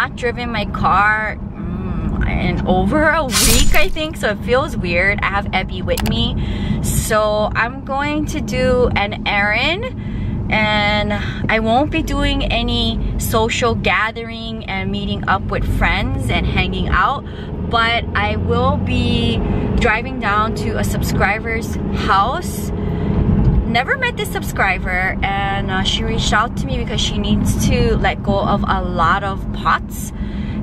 not driven my car in over a week, I think, so it feels weird. I have Ebby with me, so I'm going to do an errand, and I won't be doing any social gathering and meeting up with friends and hanging out, but I will be driving down to a subscriber's house. Never met this subscriber, and she reached out to me because she needs to let go of a lot of pots,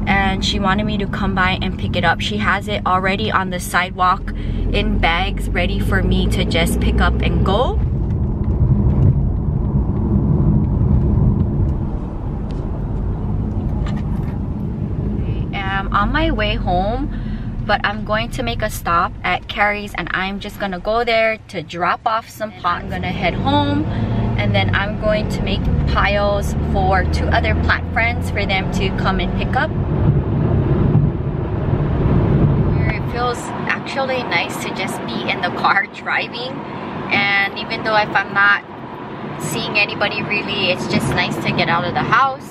and she wanted me to come by and pick it up. She has it already on the sidewalk in bags ready for me to just pick up and go. I am on my way home, but I'm going to make a stop at Carrie's, and I'm just gonna go there to drop off some pots. I'm gonna head home, and then I'm going to make piles for 2 other plant friends for them to come and pick up. It feels actually nice to just be in the car driving, and even though if I'm not seeing anybody really, it's just nice to get out of the house.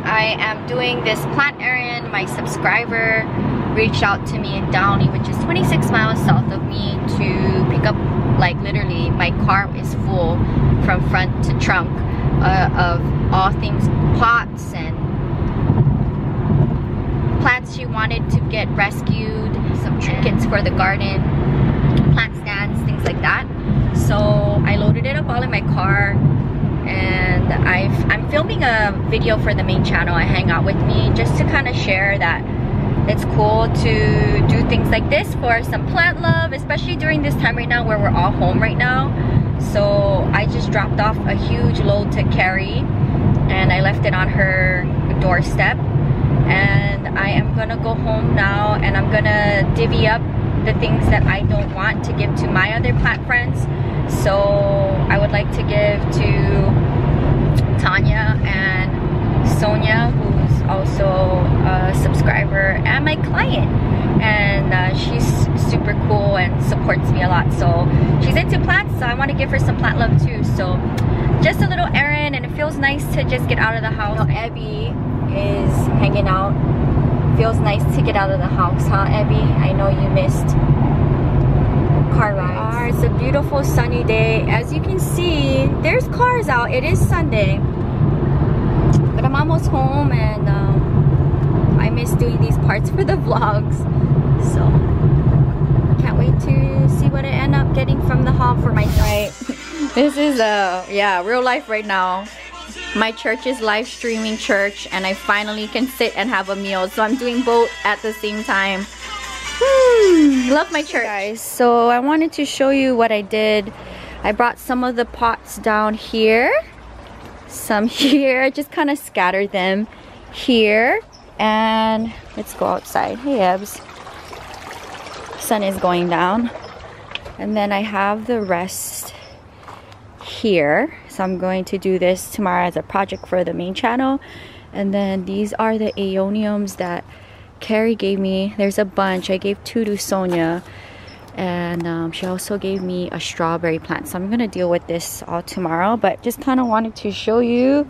I am doing this plant errand. My subscriber reached out to me in Downey, which is 26 miles south of me, to pick up, like literally my car is full from front to trunk of all things pots and plants she wanted to get rescued, some trinkets for the garden, plant stands, things like that. So I loaded it up all in my car, and I'm filming a video for the main channel, I Hang Out With Me, just to kind of share that it's cool to do things like this for some plant love, especially during this time right now where we're all home right now. So I just dropped off a huge load to Carrie, and I left it on her doorstep, and I am gonna go home now, and I'm gonna divvy up the things that I don't want to give to my other plant friends. So I would like to give to Tanya and Sonia, who's also a subscriber and my client, and she's super cool and supports me a lot. So she's into plants, so I want to give her some plant love too. So just a little errand, and it feels nice to just get out of the house. Abby is hanging out. Feels nice to get out of the house, huh, Abby? I know you missed car rides. It's a beautiful sunny day. As you can see, there's cars out. It is Sunday, but I'm almost home, and I miss doing these parts for the vlogs. So can't wait to see what I end up getting from the haul for my right. This is real life right now. My church is live streaming church, and I finally can sit and have a meal, so I'm doing both at the same time. Love my church, guys. So I wanted to show you what I did. I brought some of the pots down here, some here. I just kind of scattered them here, and let's go outside. Hey Ebs, sun is going down, and then I have the rest here. So I'm going to do this tomorrow as a project for the main channel. And then these are the aeoniums that Carrie gave me. There's a bunch. I gave 2 to Sonia, and she also gave me a strawberry plant. So I'm gonna deal with this all tomorrow, but just kind of wanted to show you.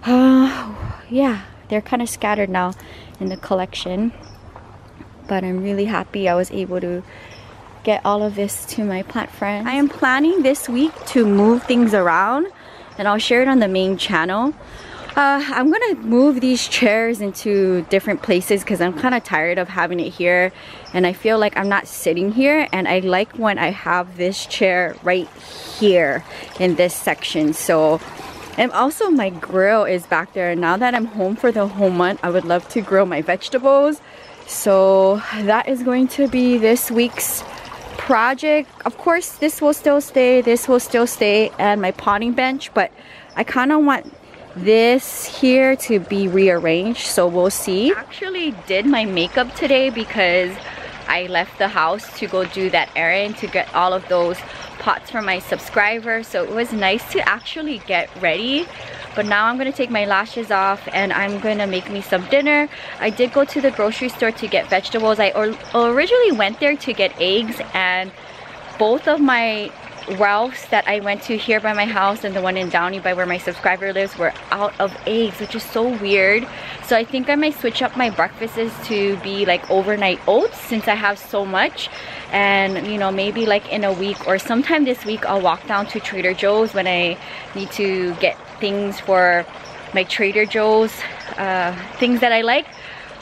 Yeah, they're kind of scattered now in the collection, but I'm really happy I was able to get all of this to my plant friends. I am planning this week to move things around, and I'll share it on the main channel. I'm gonna move these chairs into different places because I'm kind of tired of having it here, and I feel like I'm not sitting here, and I like when I have this chair right here in this section. So, and also my grill is back there. Now that I'm home for the whole month, I would love to grill my vegetables. So that is going to be this week's project. Of course, this will still stay, this will still stay, and my potting bench, but I kind of want this here to be rearranged, so we'll see. I actually did my makeup today because I left the house to go do that errand to get all of those pots for my subscribers, so it was nice to actually get ready. But now I'm gonna take my lashes off, and I'm gonna make me some dinner. I did go to the grocery store to get vegetables. I originally went there to get eggs, and both of my Ralph's that I went to here by my house and the one in Downey by where my subscriber lives were out of eggs, which is so weird. So I think I might switch up my breakfasts to be like overnight oats since I have so much. And you know, maybe like in a week or sometime this week I'll walk down to Trader Joe's when I need to get things for my Trader Joe's things that I like,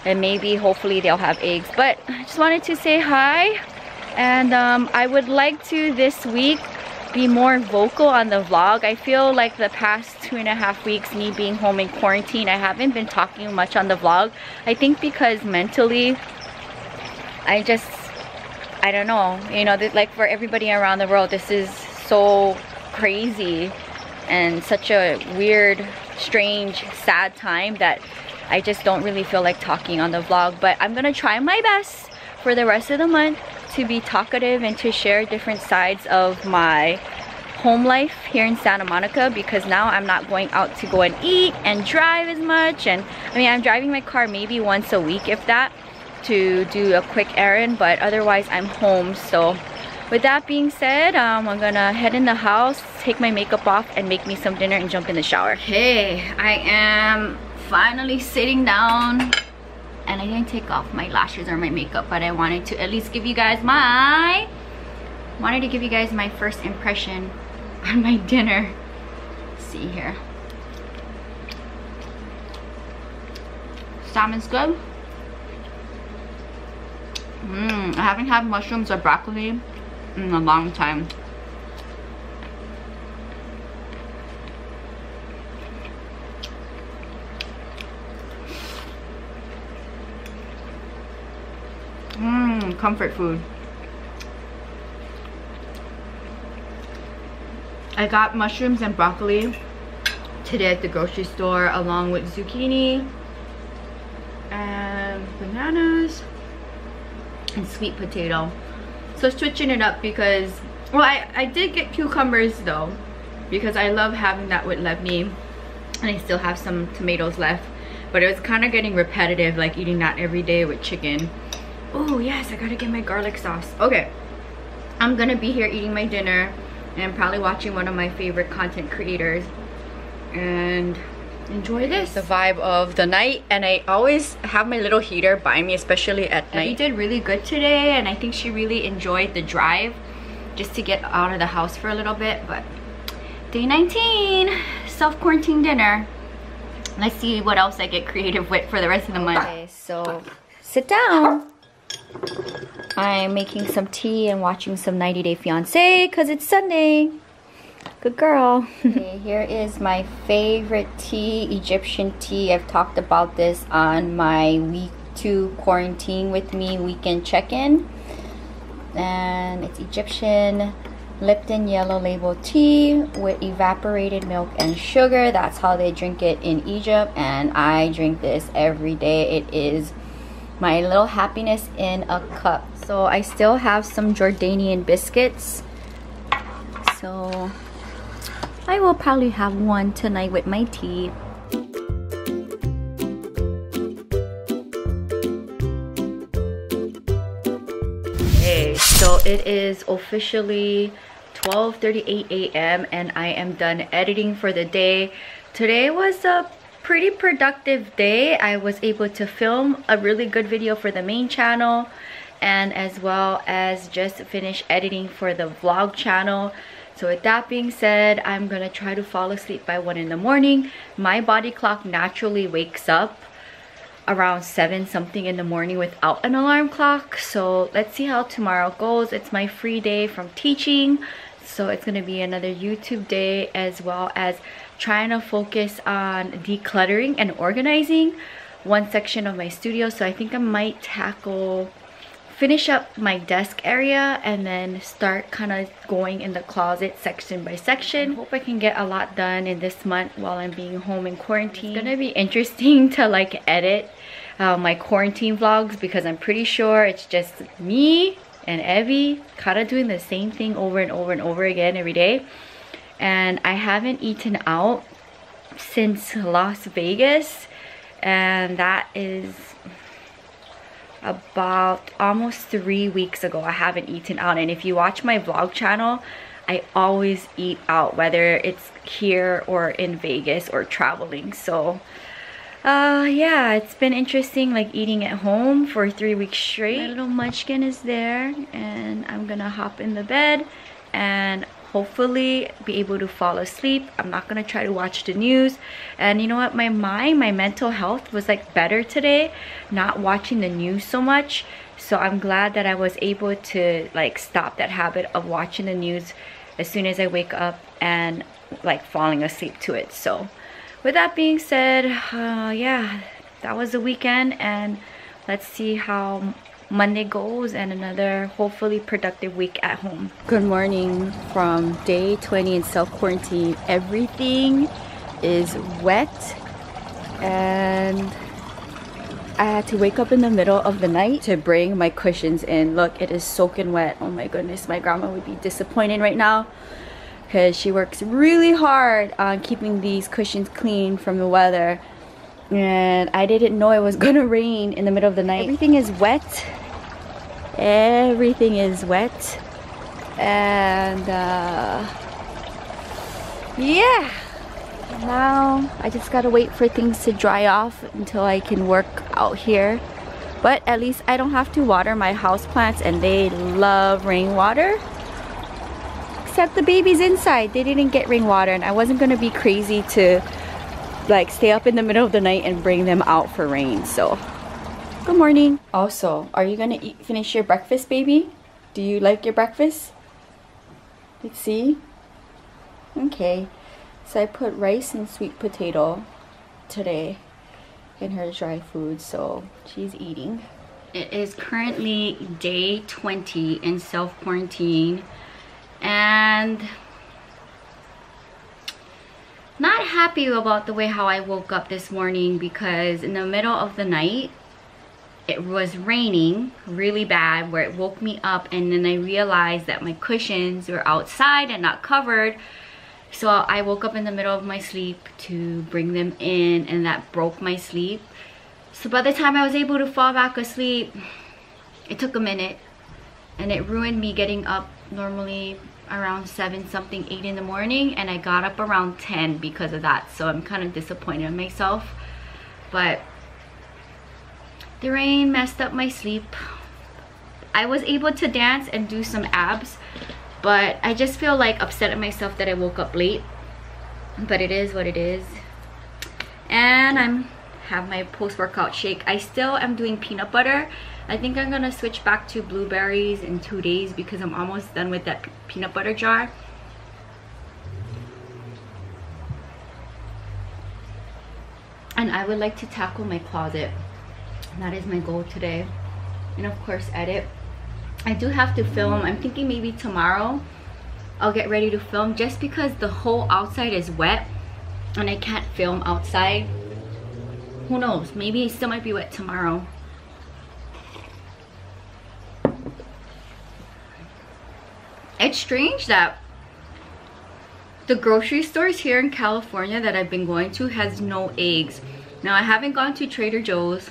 and maybe hopefully they'll have eggs. But I just wanted to say hi, and I would like to this week be more vocal on the vlog. I feel like the past 2.5 weeks, me being home in quarantine, I haven't been talking much on the vlog. I think because mentally I don't know, you know, like for everybody around the world, this is so crazy and such a weird, strange, sad time that I just don't really feel like talking on the vlog. But I'm gonna try my best for the rest of the month to be talkative and to share different sides of my home life here in Santa Monica, because now I'm not going out to go and eat and drive as much. And I mean, I'm driving my car maybe once a week, if that, to do a quick errand, but otherwise I'm home. So with that being said, I'm gonna head in the house, take my makeup off, and make me some dinner and jump in the shower. Hey, I am finally sitting down, and I didn't take off my lashes or my makeup, but I wanted to at least give you guys my first impression on my dinner. Let's see here. Salmon's good. I haven't had mushrooms or broccoli in a long time. Comfort food. I got mushrooms and broccoli today at the grocery store, along with zucchini and bananas and sweet potato. So switching it up because, well, I did get cucumbers though, because I love having that with lebni, and I still have some tomatoes left, but it was kind of getting repetitive, like eating that every day with chicken. Oh yes, I gotta get my garlic sauce. Okay, I'm gonna be here eating my dinner and probably watching one of my favorite content creators and enjoy this. The vibe of the night, and I always have my little heater by me, especially at night. She did really good today, and I think she really enjoyed the drive just to get out of the house for a little bit. But day 19, self-quarantine dinner. Let's see what else I get creative with for the rest of the month. Okay, so sit down. I'm making some tea and watching some 90 Day Fiancé because it's Sunday. Good girl. Okay, here is my favorite tea, Egyptian tea. I've talked about this on my week 2 quarantine with me weekend check-in. And it's Egyptian Lipton yellow label tea with evaporated milk and sugar. That's how they drink it in Egypt, and I drink this every day. It is my little happiness in a cup. So I still have some Jordanian biscuits, so I will probably have one tonight with my tea. Okay, so it is officially 12:38 a.m. and I am done editing for the day. Today was a pretty productive day. I was able to film a really good video for the main channel, and as well as just finish editing for the vlog channel. So with that being said, I'm gonna try to fall asleep by 1 in the morning. My body clock naturally wakes up around 7 something in the morning without an alarm clock. So let's see how tomorrow goes. It's my free day from teaching, so it's gonna be another YouTube day, as well as trying to focus on decluttering and organizing one section of my studio. So I think I might finish up my desk area and then start kind of going in the closet section by section. I hope I can get a lot done in this month while I'm being home in quarantine. It's gonna be interesting to like edit my quarantine vlogs, because I'm pretty sure it's just me and Evie kind of doing the same thing over and over and over again every day. And I haven't eaten out since Las Vegas, and that is about almost 3 weeks ago. I haven't eaten out, and if you watch my vlog channel, I always eat out, whether it's here or in Vegas or traveling. So yeah, it's been interesting, like eating at home for 3 weeks straight. My little munchkin is there, and I'm gonna hop in the bed and hopefully be able to fall asleep. I'm not gonna try to watch the news. And you know what, my mental health was like better today, not watching the news so much. So I'm glad that I was able to like stop that habit of watching the news as soon as I wake up and like falling asleep to it. So with that being said, yeah, that was the weekend, and let's see how Monday goes and another hopefully productive week at home. Good morning from day 20 in self-quarantine. Everything is wet, and I had to wake up in the middle of the night to bring my cushions in. Look, it is soaking wet. Oh my goodness, my grandma would be disappointed right now because she works really hard on keeping these cushions clean from the weather. And I didn't know it was gonna rain in the middle of the night. Everything is wet. Everything is wet. And yeah. Now I just gotta wait for things to dry off until I can work out here. But at least I don't have to water my houseplants, and they love rainwater. Except the babies inside, they didn't get rainwater, and I wasn't gonna be crazy to like stay up in the middle of the night and bring them out for rain. So good morning. Also, are you gonna finish your breakfast, baby? Do you like your breakfast? Let's see. Okay, so I put rice and sweet potato today in her dry food, so she's eating. It is currently day 20 in self-quarantine, and not happy about the way how I woke up this morning, because in the middle of the night it was raining really bad, where it woke me up, and then I realized that my cushions were outside and not covered. So I woke up in the middle of my sleep to bring them in, and that broke my sleep. So by the time I was able to fall back asleep, it took a minute, and it ruined me getting up normally around 7 something, 8 in the morning, and I got up around 10 because of that. So I'm kind of disappointed in myself, but the rain messed up my sleep. I was able to dance and do some abs, but I just feel like upset at myself that I woke up late. But it is what it is. And I'm have my post-workout shake. I still am doing peanut butter. I think I'm gonna switch back to blueberries in 2 days because I'm almost done with that peanut butter jar. And I would like to tackle my closet. That is my goal today. And of course, edit. I do have to film. I'm thinking maybe tomorrow I'll get ready to film, just because the whole outside is wet and I can't film outside. Who knows, maybe it still might be wet tomorrow. It's strange that the grocery stores here in California that I've been going to has no eggs. Now, I haven't gone to Trader Joe's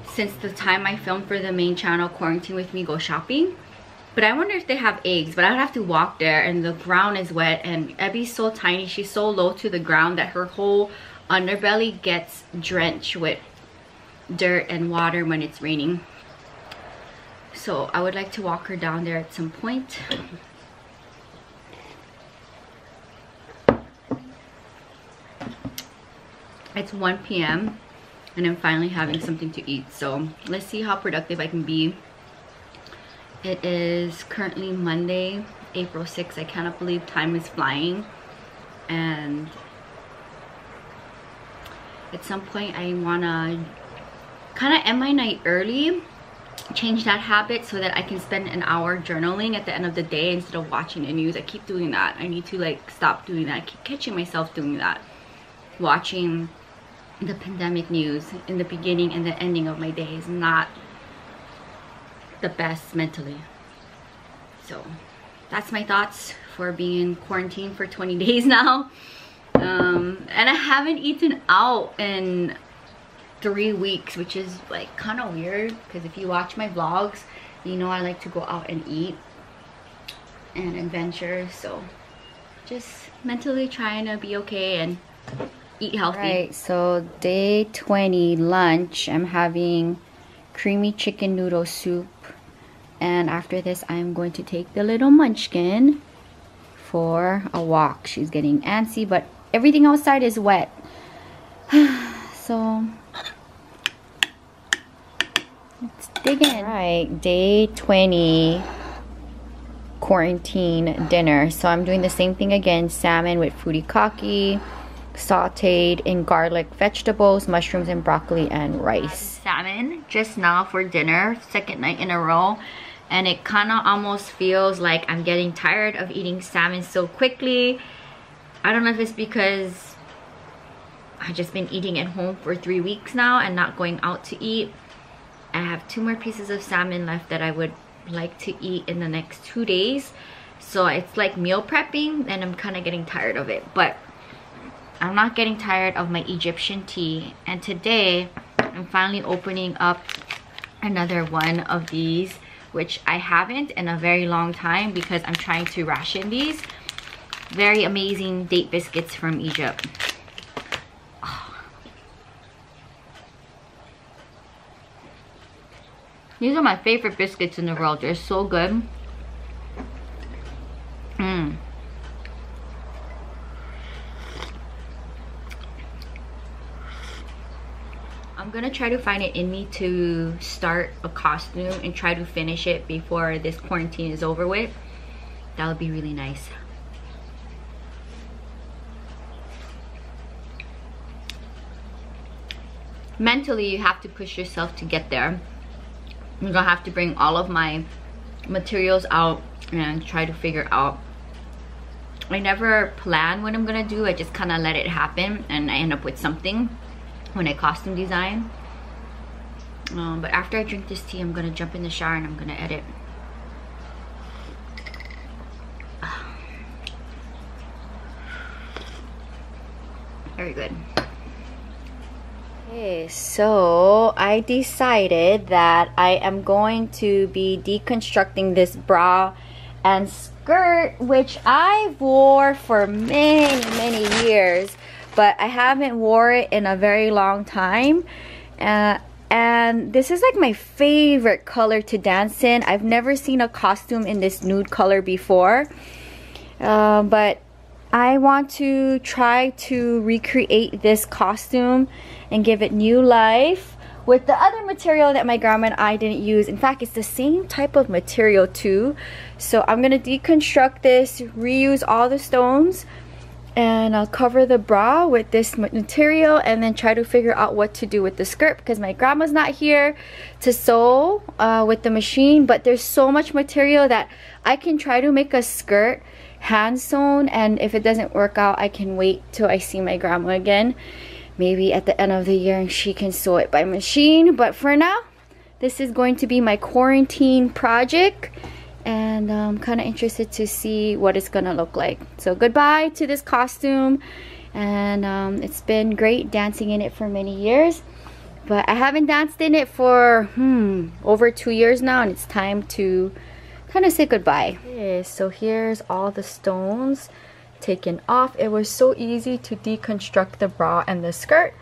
since the time I filmed for the main channel, Quarantine With Me Go Shopping. But I wonder if they have eggs, but I'd have to walk there, and the ground is wet, and Abby's so tiny, she's so low to the ground that her whole underbelly gets drenched with dirt and water when it's raining. So I would like to walk her down there at some point. It's 1 p.m. and I'm finally having something to eat, so let's see how productive I can be. It is currently Monday, April 6th. I cannot believe time is flying, and at some point I want to kind of end my night early, change that habit so that I can spend an hour journaling at the end of the day instead of watching the news. I keep doing that. I need to like stop doing that. I keep catching myself doing that, watching the pandemic news in the beginning and the ending of my day is not the best mentally. So that's my thoughts for being in quarantine for 20 days now. And I haven't eaten out in 3 weeks, which is like kind of weird, because if you watch my vlogs, you know I like to go out and eat. and adventure. So just mentally trying to be okay and eat healthy. Right, so day 20 lunch, I'm having creamy chicken noodle soup, and after this I'm going to take the little munchkin for a walk. She's getting antsy, but everything outside is wet. So let's dig in. All right, day 20 quarantine dinner. So I'm doing the same thing again. Salmon with furikake, sauteed in garlic vegetables, mushrooms and broccoli, and rice. Salmon just now for dinner, second night in a row, and it kind of almost feels like I'm getting tired of eating salmon so quickly. I don't know if it's because I've just been eating at home for 3 weeks now and not going out to eat. I have 2 more pieces of salmon left that I would like to eat in the next 2 days. So it's like meal prepping, and I'm kind of getting tired of it. But I'm not getting tired of my Egyptian tea. And today, I'm finally opening up another one of these, which I haven't in a very long time because I'm trying to ration these. Very amazing date biscuits from Egypt. These are my favorite biscuits in the world. They're so good. I'm gonna try to find it in me to start a costume and try to finish it before this quarantine is over with. That would be really nice. Mentally, you have to push yourself to get there. I'm gonna have to bring all of my materials out and try to figure out. I never plan what I'm gonna do. I just kind of let it happen, and I end up with something when I costume design. But after I drink this tea, I'm gonna jump in the shower and I'm gonna edit. Very good. Okay, so I decided that I am going to be deconstructing this bra and skirt, which I wore for many years, but I haven't wore it in a very long time. And this is like my favorite color to dance in. I've never seen a costume in this nude color before, but I want to try to recreate this costume and give it new life with the other material that my grandma and I didn't use. In fact, it's the same type of material too. So I'm gonna deconstruct this, reuse all the stones, and I'll cover the bra with this material and then try to figure out what to do with the skirt because my grandma's not here to sew with the machine, but there's so much material that I can try to make a skirt hand sewn, and if it doesn't work out, I can wait till I see my grandma again, maybe at the end of the year, and she can sew it by machine. But for now, this is going to be my quarantine project, and I'm kind of interested to see what it's gonna look like. So goodbye to this costume, and it's been great dancing in it for many years, but I haven't danced in it for over 2 years now, and it's time to kind of say goodbye. Okay, so here's all the stones taken off. It was so easy to deconstruct the bra and the skirt.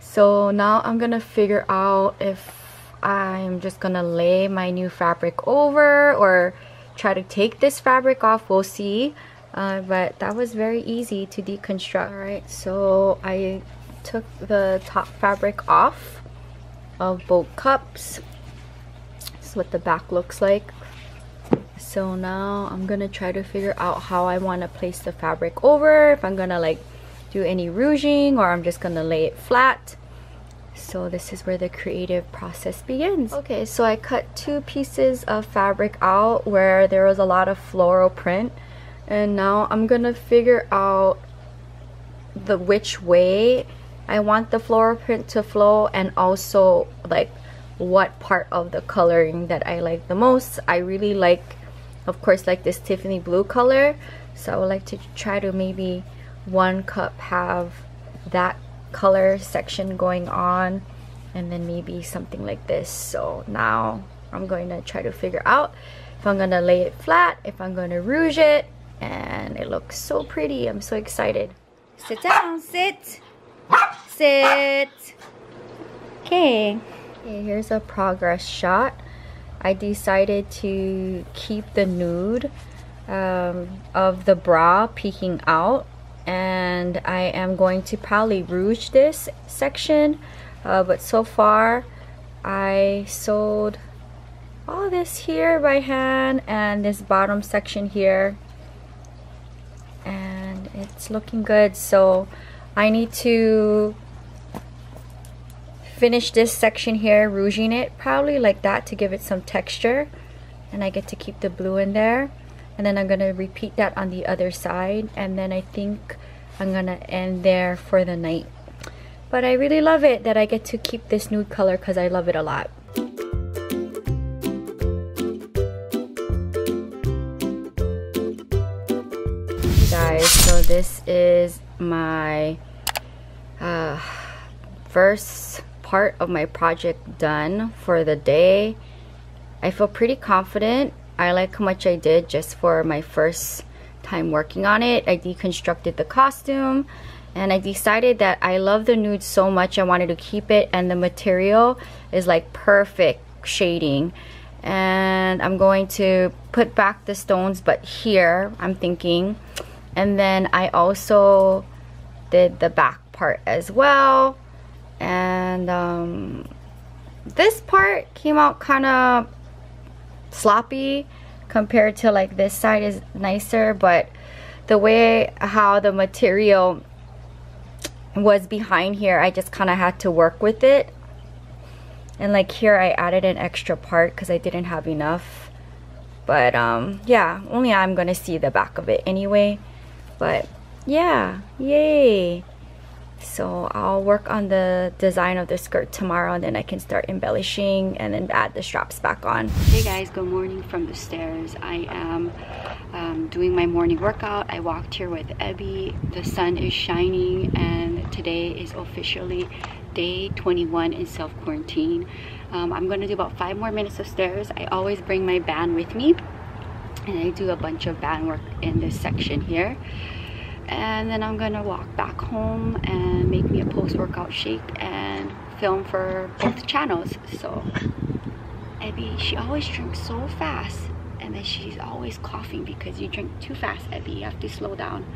So now I'm gonna figure out if I'm just gonna lay my new fabric over or try to take this fabric off. We'll see. But that was very easy to deconstruct. Alright, so I took the top fabric off of both cups. This is what the back looks like. So now I'm gonna try to figure out how I want to place the fabric over, if I'm gonna like do any rouging or I'm just gonna lay it flat. So this is where the creative process begins. Okay, so I cut 2 pieces of fabric out where there was a lot of floral print, and now I'm gonna figure out which way I want the floral print to flow, and also like what part of the coloring that I like the most. I really like, of course, like this Tiffany blue color, so I would like to try to maybe one cup have that color section going on, and then maybe something like this. So now I'm going to try to figure out if I'm gonna lay it flat, if I'm gonna rouge it, and it looks so pretty. I'm so excited. Sit down, sit. Sit. Okay. Okay, here's a progress shot. I decided to keep the nude of the bra peeking out, and I am going to probably rouge this section, but so far I sewed all this here by hand and this bottom section here, and it's looking good. So I need to finish this section here, rouging it probably like that to give it some texture, and I get to keep the blue in there, and then I'm gonna repeat that on the other side, and then I think I'm gonna end there for the night. But I really love it that I get to keep this nude color because I love it a lot. Guys, so this is my first part of my project done for the day. I feel pretty confident. I like how much I did just for my first time working on it. I deconstructed the costume, and I decided that I love the nude so much I wanted to keep it, and the material is like perfect shading. And I'm going to put back the stones, but here I'm thinking, and then I also did the back part as well. And this part came out kind of sloppy compared to like this side is nicer, but the way how the material was behind here, I just kind of had to work with it. And like here I added an extra part because I didn't have enough, but yeah, only I'm gonna see the back of it anyway. But yeah, yay. So I'll work on the design of the skirt tomorrow, and then I can start embellishing and then add the straps back on. Hey guys, good morning from the stairs. I am doing my morning workout. I walked here with Abby. The sun is shining, and today is officially day 21 in self-quarantine. I'm gonna do about 5 more minutes of stairs. I always bring my band with me, and I do a bunch of band work in this section here. And then I'm gonna walk back home and make me a post-workout shake and film for both channels. So Abby, she always drinks so fast, and then she's always coughing because you drink too fast, Abby. You have to slow down.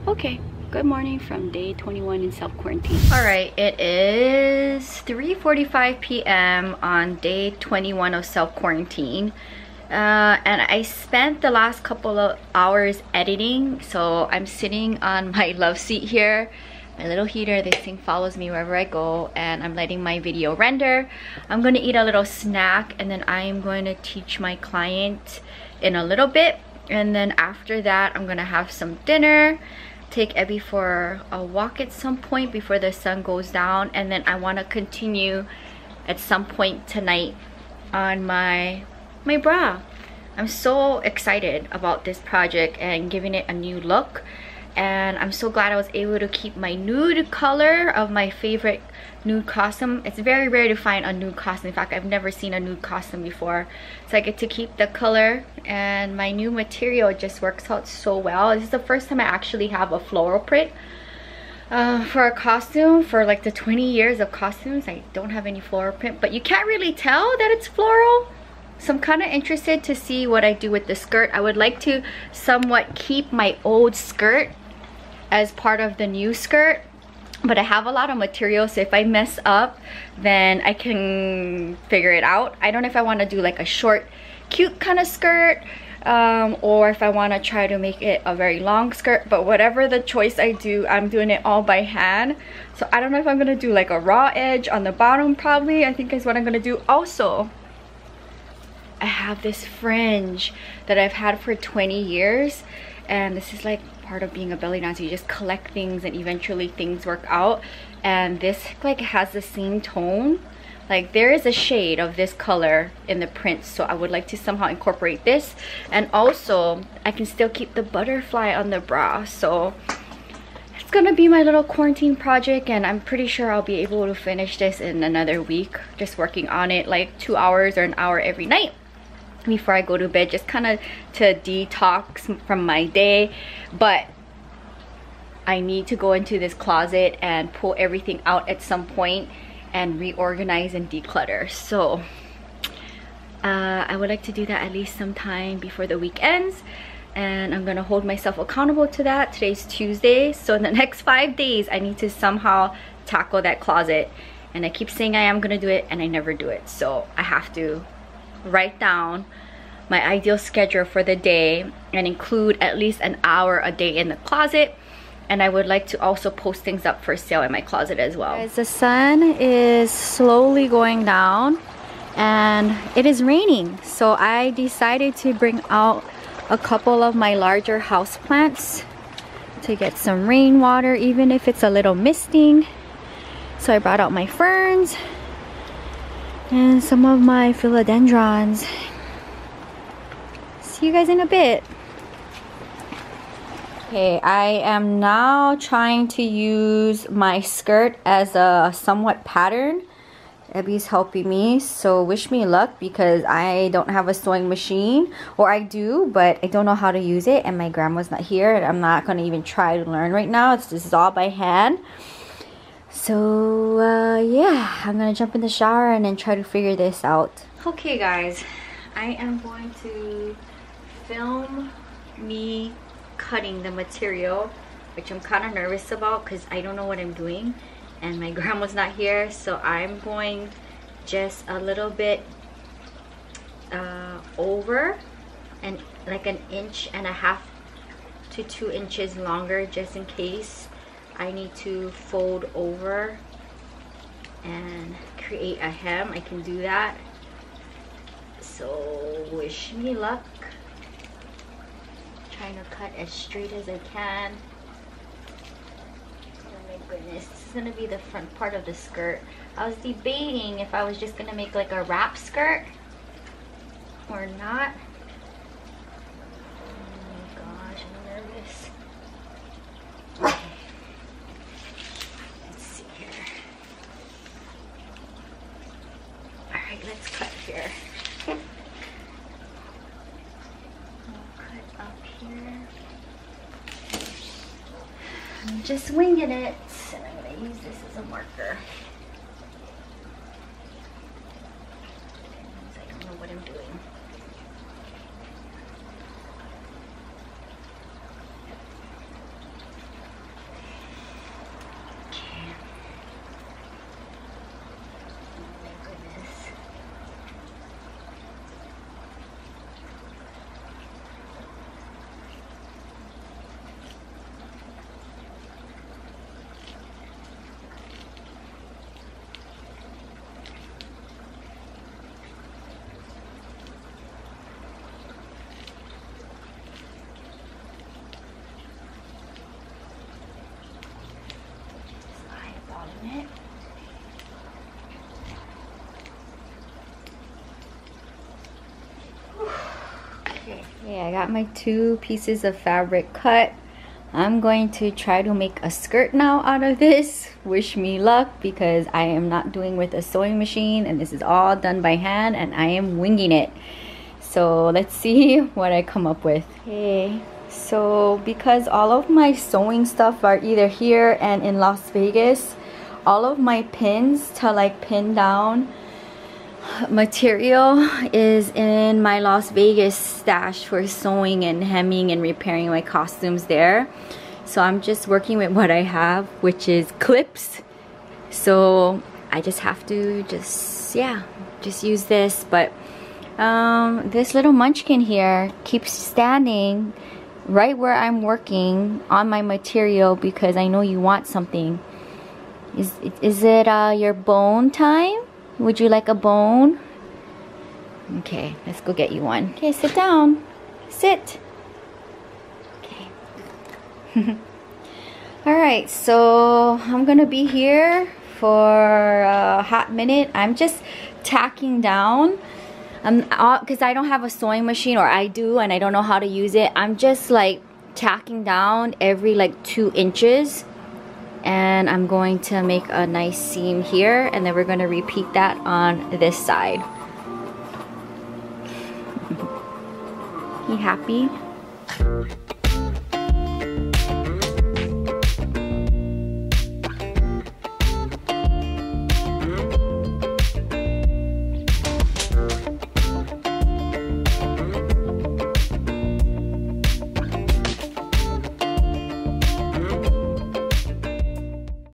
Okay, good morning from day 21 in self-quarantine. All right, it is 3:45 p.m. on day 21 of self-quarantine. And I spent the last couple of hours editing, so I'm sitting on my love seat here, my little heater. This thing follows me wherever I go, and I'm letting my video render. I'm gonna eat a little snack, and then I am going to teach my client in a little bit, and then after that I'm gonna have some dinner, take Abby for a walk at some point before the sun goes down, and then I want to continue at some point tonight on my bra. I'm so excited about this project and giving it a new look, and I'm so glad I was able to keep my nude color of my favorite nude costume. It's very rare to find a nude costume. In fact, I've never seen a nude costume before, so I get to keep the color, and my new material just works out so well. This is the first time I actually have a floral print for a costume. For like the 20 years of costumes, I don't have any floral print, but you can't really tell that it's floral. So I'm kind of interested to see what I do with the skirt. I would like to somewhat keep my old skirt as part of the new skirt, but I have a lot of material, so if I mess up, then I can figure it out. I don't know if I want to do like a short, cute kind of skirt, or if I want to try to make it a very long skirt, but whatever the choice I do, I'm doing it all by hand. So I don't know if I'm going to do like a raw edge on the bottom, probably, I think is what I'm going to do. Also, I have this fringe that I've had for 20 years, and this is like part of being a belly dancer. You just collect things and eventually things work out, and this like has the same tone. Like there is a shade of this color in the print, so I would like to somehow incorporate this, and also I can still keep the butterfly on the bra. So it's gonna be my little quarantine project, and I'm pretty sure I'll be able to finish this in another week, just working on it like 2 hours or an hour every night. before I go to bed, just kind of to detox from my day. But I need to go into this closet and pull everything out at some point and reorganize and declutter. So I would like to do that at least sometime before the week ends, and I'm gonna hold myself accountable to that. Today's Tuesday, so in the next 5 days I need to somehow tackle that closet, and I keep saying I am gonna do it and I never do it. So I have to write down my ideal schedule for the day and include at least an hour a day in the closet. And I would like to also post things up for sale in my closet as well. Guys, the sun is slowly going down and it is raining, so I decided to bring out a couple of my larger house plants to get some rainwater, even if it's a little misting. So I brought out my ferns and some of my philodendrons. See you guys in a bit. Okay, I am now trying to use my skirt as a somewhat pattern. Abby's helping me, so wish me luck, because I don't have a sewing machine, or I do, but I don't know how to use it, and my grandma's not here, and I'm not gonna even try to learn right now. This is all by hand. So yeah, I'm gonna jump in the shower and then try to figure this out. Okay guys, I am going to film me cutting the material, which I'm kind of nervous about because I don't know what I'm doing and my grandma's not here. So I'm going just a little bit over, and like 1.5 to 2 inches longer, just in case I need to fold over and create a hem. I can do that. So wish me luck. Trying to cut as straight as I can. Oh my goodness, this is gonna be the front part of the skirt. I was debating if I was just gonna make like a wrap skirt or not. Oh my gosh, I'm nervous. Okay. Let's see here. Alright, let's cut here. I'm just winging it, and I'm going to use this as a marker. I don't know what I'm doing. Okay. Oh my goodness. Okay, I got my 2 pieces of fabric cut. I'm going to try to make a skirt now out of this. Wish me luck, because I am not doing with a sewing machine, and this is all done by hand, and I am winging it. So let's see what I come up with. Okay, so because all of my sewing stuff are either here and in Las Vegas, all of my pins to like pin down material is in my Las Vegas stash for sewing and hemming and repairing my costumes there. So I'm just working with what I have, which is clips. So I just have to just use this. But this little munchkin here keeps standing right where I'm working on my material, because I know you want something. Is it your bone time? Would you like a bone? Okay, let's go get you one. Okay, sit down. Sit. Okay. Alright, so I'm gonna be here for a hot minute. I'm just tacking down. Because I don't have a sewing machine, or I do and I don't know how to use it. I'm just like tacking down every like 2 inches. And I'm going to make a nice seam here, and then we're going to repeat that on this side. You happy?